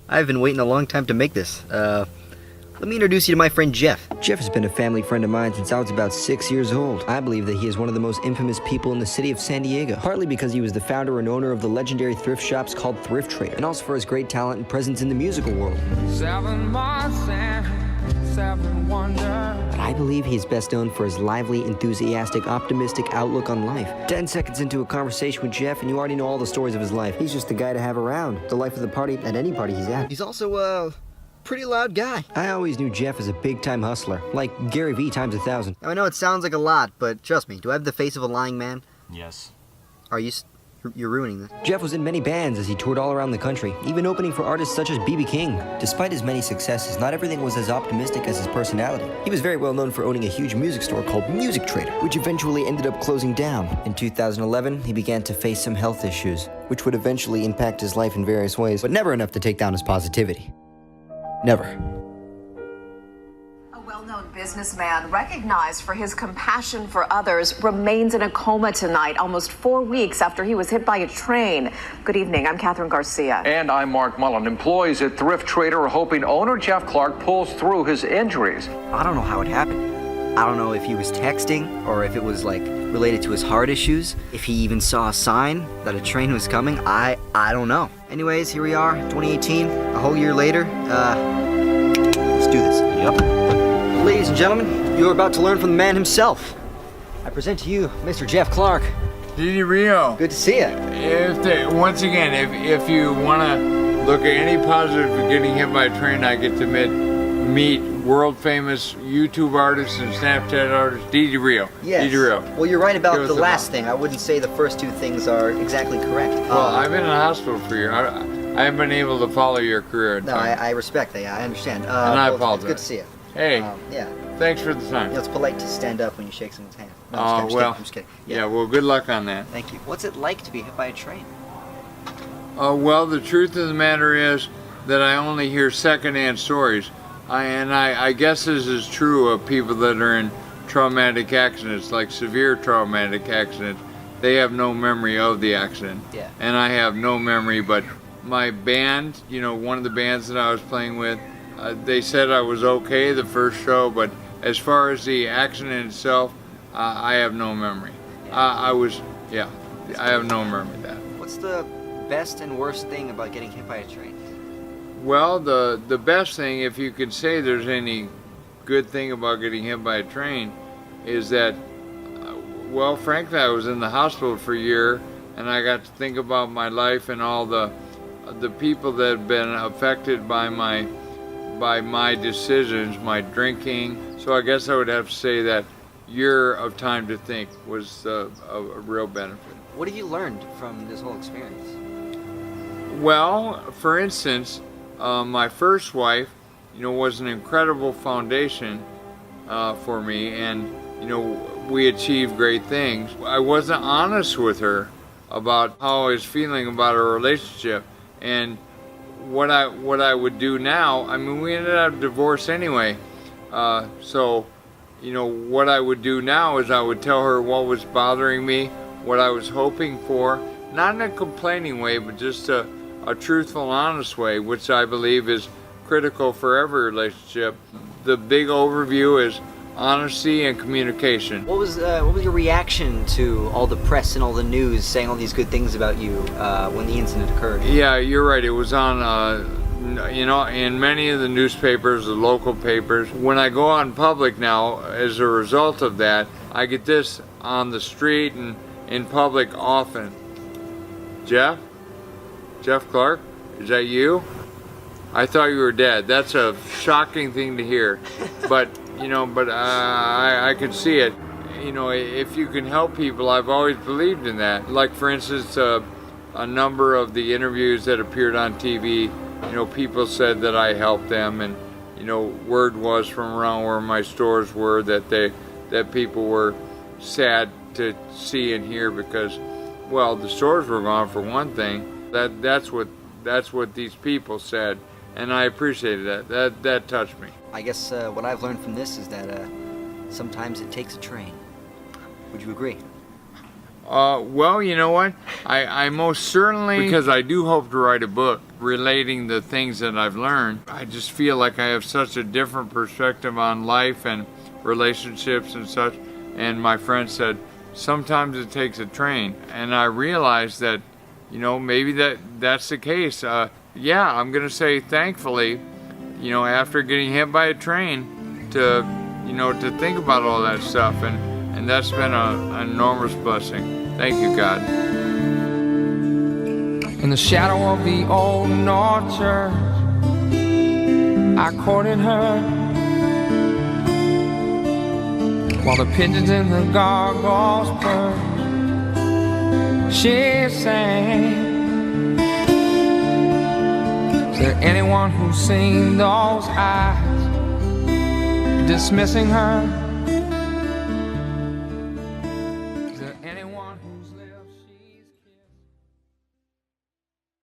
I've been waiting a long time to make this. Let me introduce you to my friend Jeff. Jeff has been a family friend of mine since I was about 6 years old. I believe that he is one of the most infamous people in the city of San Diego, partly because he was the founder and owner of the legendary thrift shops called Thrift Trader, and also for his great talent and presence in the musical world. 7 months and 7 wonders. But I believe he's best known for his lively, enthusiastic, optimistic outlook on life. 10 seconds into a conversation with Jeff, and you already know all the stories of his life. He's just the guy to have around, the life of the party at any party he's at. He's also, pretty loud guy. I always knew Jeff as a big-time hustler, like Gary Vee times 1,000. Now, I know it sounds like a lot, but trust me, do I have the face of a lying man? Yes. Are you... You're ruining this. Jeff was in many bands as he toured all around the country, even opening for artists such as B.B. King. Despite his many successes, not everything was as optimistic as his personality. He was very well known for owning a huge music store called Music Trader, which eventually ended up closing down. In 2011, he began to face some health issues, which would eventually impact his life in various ways, but never enough to take down his positivity. Never. Well-known businessman, recognized for his compassion for others, remains in a coma tonight, almost 4 weeks after he was hit by a train. Good evening, I'm Catherine Garcia. And I'm Mark Mullen. Employees at Thrift Trader are hoping owner Jeff Clark pulls through his injuries. I don't know how it happened. I don't know if he was texting or if it was like related to his heart issues, if he even saw a sign that a train was coming. I don't know. Anyways, here we are, 2018, a whole year later. Let's do this. Yep. Ladies and gentlemen, you are about to learn from the man himself. I present to you Mr. Jeff Clark. Didi Rio. Good to see you. Once again, if you want to look at any positive for getting hit by a train, I get to meet world famous YouTube artists and Snapchat artist Didi Rio. Yes. Didi Rio. Well, you're right about the last thing. I wouldn't say the first two things are exactly correct. Well, I've been in the hospital for a year. I haven't been able to follow your career. No, I respect that. Yeah, I understand. And I well, apologize. It's good to see you. Hey. Yeah. Thanks for the time. You know, it's polite to stand up when you shake someone's hand. No, I'm just kidding. Yeah, well, good luck on that. Thank you. What's it like to be hit by a train? Well, the truth of the matter is that I only hear secondhand stories. I guess this is true of people that are in traumatic accidents, like severe traumatic accidents. They have no memory of the accident. Yeah. And I have no memory, but my band, you know, one of the bands that I was playing with, they said I was okay the first show, but as far as the accident itself, I have no memory. I have no memory of that. What's the best and worst thing about getting hit by a train? Well, the best thing, if you could say there's any good thing about getting hit by a train, is that, well, frankly, I was in the hospital for a year, and I got to think about my life and all the people that have been affected by my decisions, my drinking. So I guess I would have to say that year of time to think was a real benefit. What have you learned from this whole experience? Well, for instance, my first wife, you know, was an incredible foundation for me, and you know, we achieved great things. I wasn't honest with her about how I was feeling about our relationship, and what I would do now. I mean, we ended up divorced anyway, so you know, what I would do now is I would tell her what was bothering me, what I was hoping for, not in a complaining way, but just a truthful, honest way, which I believe is critical for every relationship. The big overview is honesty and communication. What was your reaction to all the press and all the news saying all these good things about you when the incident occurred? Yeah, you're right. It was on, you know, in many of the newspapers, the local papers. When I go out in public now, as a result of that, I get this on the street and in public often. Jeff Clark, is that you? I thought you were dead. That's a shocking thing to hear, but you know, I can see it. You know, if you can help people, I've always believed in that. Like, for instance, a number of the interviews that appeared on TV, you know, people said that I helped them, and you know, word was from around where my stores were that people were sad to see and hear because, well, the stores were gone for one thing. That's what these people said, and I appreciated that. That touched me. I guess what I've learned from this is that sometimes it takes a train. Would you agree? Well, you know what? I most certainly, because I do hope to write a book relating the things that I've learned. I just feel like I have such a different perspective on life and relationships and such. And my friend said, sometimes it takes a train. And I realized that, you know, maybe that's the case. Yeah, I'm gonna say thankfully, you know, after getting hit by a train, to, you know, to think about all that stuff, and that's been an enormous blessing. Thank you, God. In the shadow of the old North Church, I courted her, while the pigeons in the gargoyles purred. She sang. Is there anyone who's seen those eyes dismissing her?